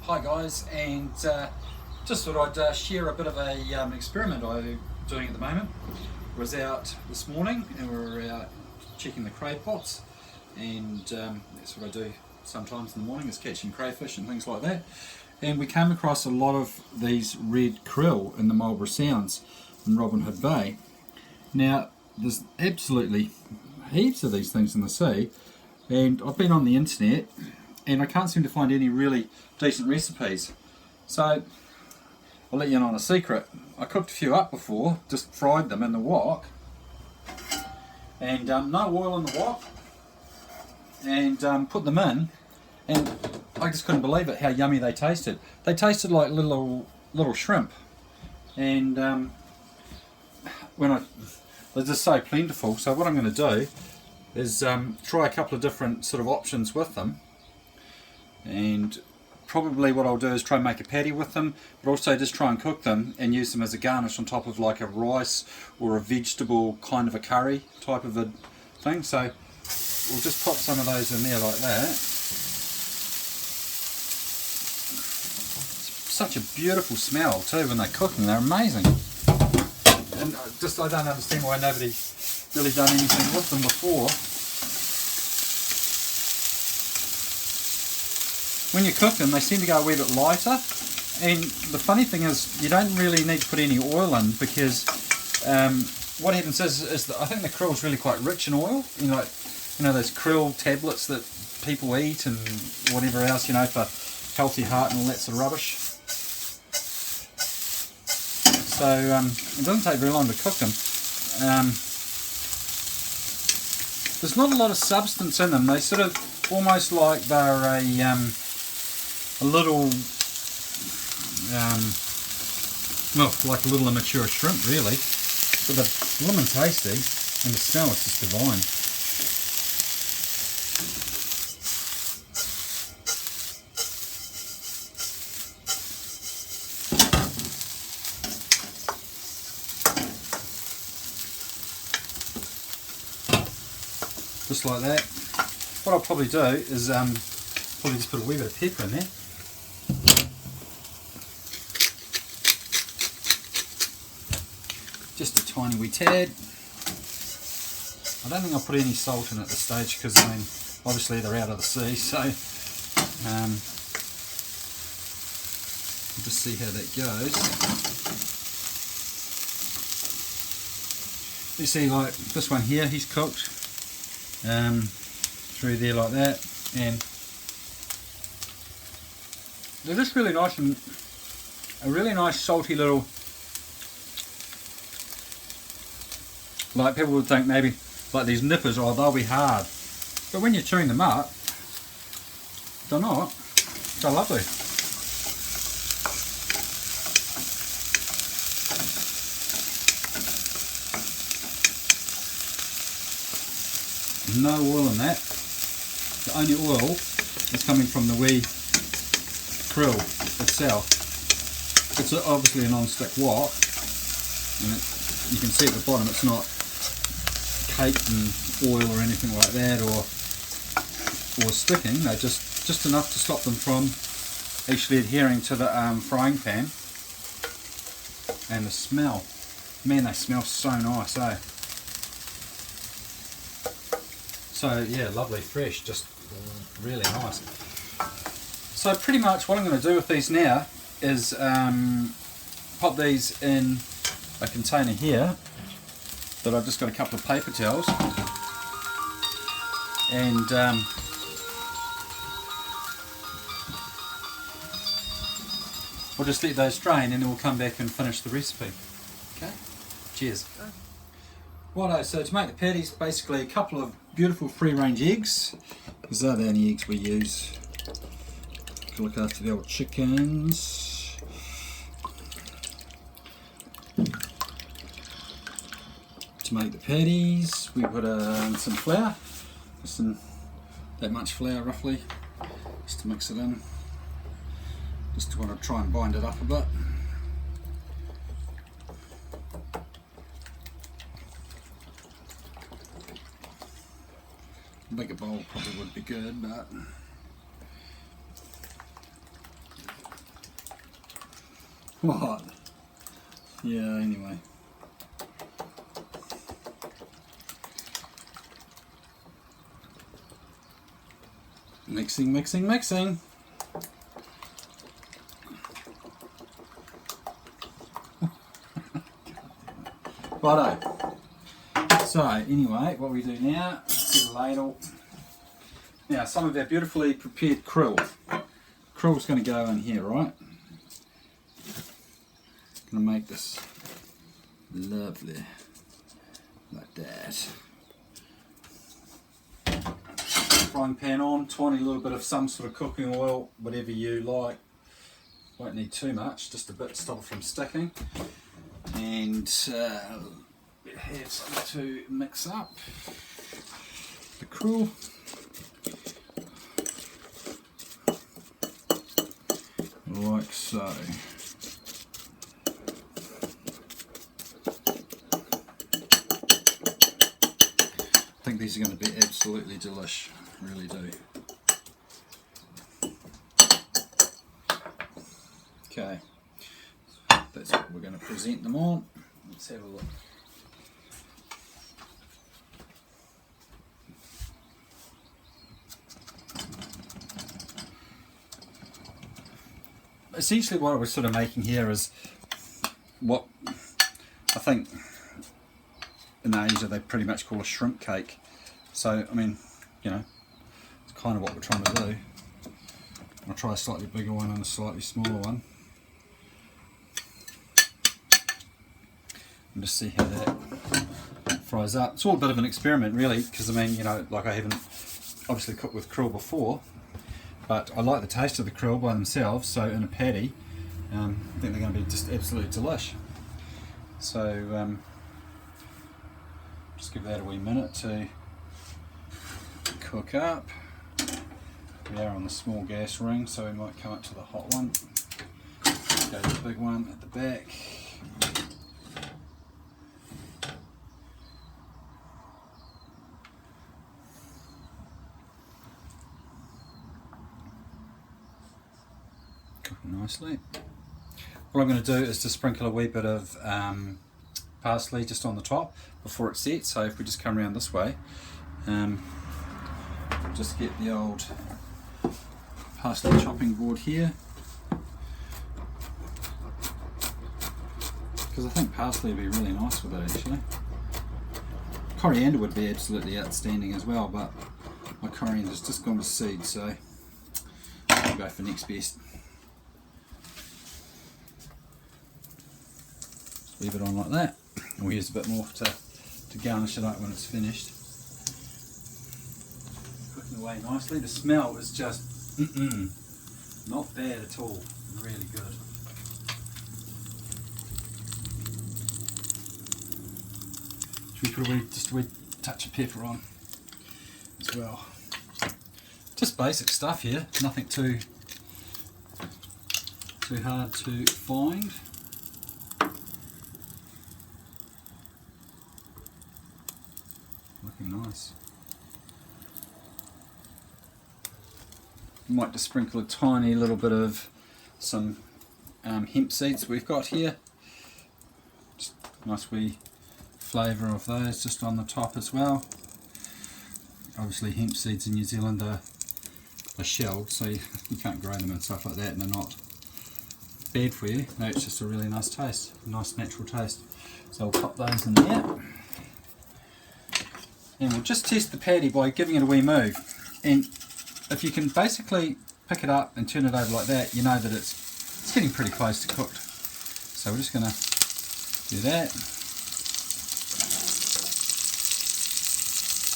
Hi guys, and just thought I'd share a bit of a experiment I'm doing at the moment. I was out this morning and we were out checking the cray pots, and that's what I do sometimes in the morning, is catching crayfish and things like that. And we came across a lot of these red krill in the Marlborough Sounds in Robin Hood Bay. Now there's absolutely heaps of these things in the sea, and I've been on the internet and I can't seem to find any really decent recipes. So I'll let you in on a secret. I cooked a few up before, just fried them in the wok, and no oil in the wok, and put them in, and I just couldn't believe it how yummy they tasted. They tasted like little shrimp, and they're just so plentiful. So what I'm going to do is try a couple of different sort of options with them, and probably what I'll do is try and make a patty with them, but also just try and cook them and use them as a garnish on top of like a rice or a vegetable kind of a curry type of a thing. So we'll just pop some of those in there like that. It's such a beautiful smell too when they're cooking, they're amazing. And I don't understand why nobody's really done anything with them before. When you cook them, they seem to go a wee bit lighter, and the funny thing is you don't really need to put any oil in, because what happens is that I think the krill's really quite rich in oil. You know those krill tablets that people eat and whatever else, for healthy heart and all that sort of rubbish. So it doesn't take very long to cook them. There's not a lot of substance in them. They sort of almost like they're a little, well, like a little immature shrimp really, but they're lemon tasty and the smell is just divine. Just like that. What I'll probably do is probably just put a wee bit of pepper in there. Just a tiny wee tad. I don't think I'll put any salt in at this stage, because obviously they're out of the sea, so we'll just see how that goes. You see, like this one here, he's cooked through there like that, and they're just really nice, and a really nice salty little, like people would think maybe like these nippers, they'll be hard, but when you're chewing them up, they're not. They're lovely. No oil in that. The only oil is coming from the wee krill itself. It's obviously a non-stick wok, and you can see at the bottom it's not caked in oil or anything like that, or sticking. They're just enough to stop them from actually adhering to the frying pan. And the smell, man, they smell so nice, eh? So yeah, lovely, fresh, just really nice. So pretty much what I'm going to do with these now is pop these in a container here that I've just got a couple of paper towels, and we'll just let those drain, and then we'll come back and finish the recipe. Okay, cheers. Righto, so to make the patties, basically a couple of beautiful free-range eggs, because they're the only eggs we use to look after the old chickens. To make the patties, we put some flour, just that much flour roughly, just to mix it in. Just want to try and bind it up a bit. A bigger bowl probably would be good, but What? Yeah, anyway. Mixing, mixing, mixing. Righto. So anyway, what we do now, get a ladle. Now some of our beautifully prepared krill. Krill's going to go in here, right? Going to make this lovely, like that. Frying pan on, tiny little bit of some sort of cooking oil, whatever you like. Won't need too much, just a bit to stop it from sticking. And have something to mix up the krill. Like so. I think these are going to be absolutely delish, really do. Okay, that's what we're going to present them on. Let's have a look. Essentially what we're sort of making here is what I think in Asia they pretty much call a shrimp cake. So I mean, you know, it's kind of what we're trying to do. I'll try a slightly bigger one and a slightly smaller one. And just see how that fries up. It's all a bit of an experiment really, because I mean, you know, like I haven't obviously cooked with krill before, but I like the taste of the krill by themselves, so in a patty, I think they're going to be just absolutely delish. So just give that a wee minute to cook up. We are on the small gas ring, so we might come up to the hot one. Go to the big one at the back. Cooking nicely. What I'm going to do is to sprinkle a wee bit of parsley just on the top before it sets. So if we just come around this way, just get the old parsley chopping board here, because I think parsley would be really nice with it actually. Coriander would be absolutely outstanding as well, but my coriander's just gone to seed, so I'll go for next best. Leave it on like that, and we'll use a bit more to garnish it up when it's finished. Cooking away nicely. The smell is just not bad at all, really good. Should we put just a wee touch of pepper on as well? Just basic stuff here, nothing too hard to find. Looking nice. Might just sprinkle a tiny little bit of some hemp seeds we've got here. Just nice wee flavour of those just on the top as well. Obviously hemp seeds in New Zealand are shelled, so you can't grow them and stuff like that, and they're not bad for you. No, it's just a really nice taste, nice natural taste. So we'll pop those in there. And we'll just test the patty by giving it a wee move. And if you can basically pick it up and turn it over like that, you know that it's getting pretty close to cooked. So we're just going to do that.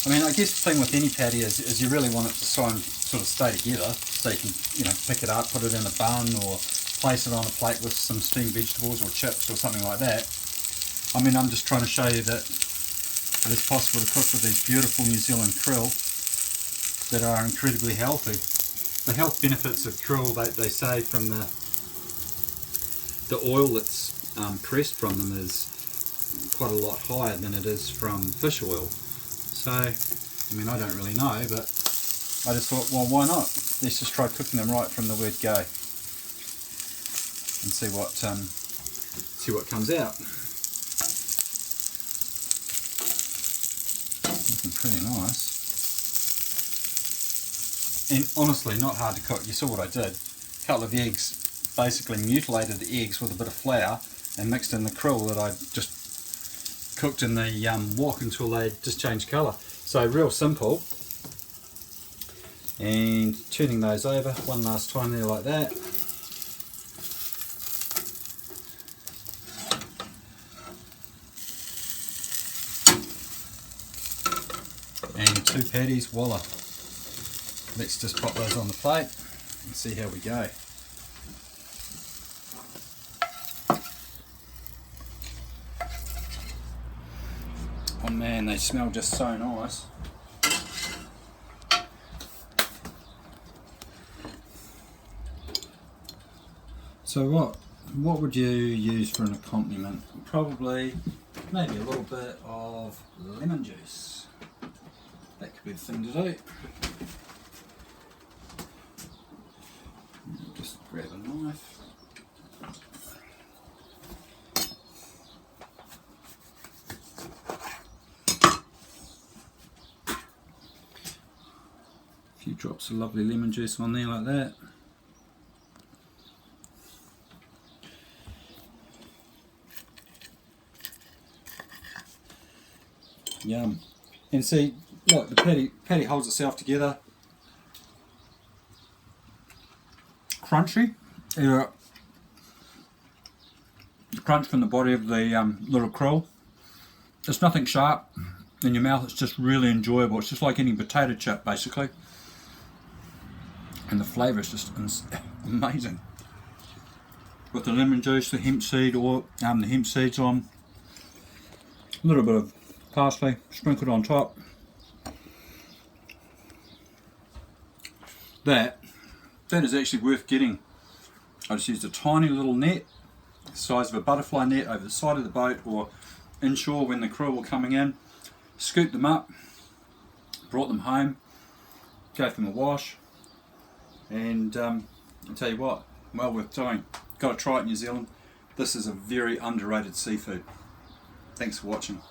I mean, I guess the thing with any patty is you really want it to sort of stay together, so you can, you know, pick it up, put it in a bun, or place it on a plate with some steamed vegetables or chips or something like that. I mean, I'm just trying to show you that it is possible to cook with these beautiful New Zealand krill that are incredibly healthy. The health benefits of krill, they say from the oil that's pressed from them is quite a lot higher than it is from fish oil. So, I mean, I don't really know, but I just thought, well, why not? Let's just try cooking them right from the word go. and see what comes out. Looking pretty nice. And honestly, not hard to cook. You saw what I did. A couple of eggs, basically mutilated the eggs with a bit of flour and mixed in the krill that I just cooked in the wok until they just changed colour. So real simple. And turning those over one last time there like that. And 2 patties, voila. Let's just pop those on the plate and see how we go. Oh man, they smell just so nice. So what would you use for an accompaniment? Probably maybe a little bit of lemon juice. That could be the thing to do. Just grab a knife. A few drops of lovely lemon juice on there like that. Yum. And see, look, the patty holds itself together. Crunchy. The crunch from the body of the little krill. There's nothing sharp in your mouth. It's just really enjoyable. It's just like eating potato chip, basically. And the flavour is just amazing. With the lemon juice, the hemp seed, or the hemp seeds on. A little bit of parsley sprinkled on top. That is actually worth getting. I just used a tiny little net, the size of a butterfly net, over the side of the boat or inshore when the krill were coming in. Scooped them up, brought them home, gave them a wash, and I'll tell you what, well worth doing. Got to try it in New Zealand. This is a very underrated seafood. Thanks for watching.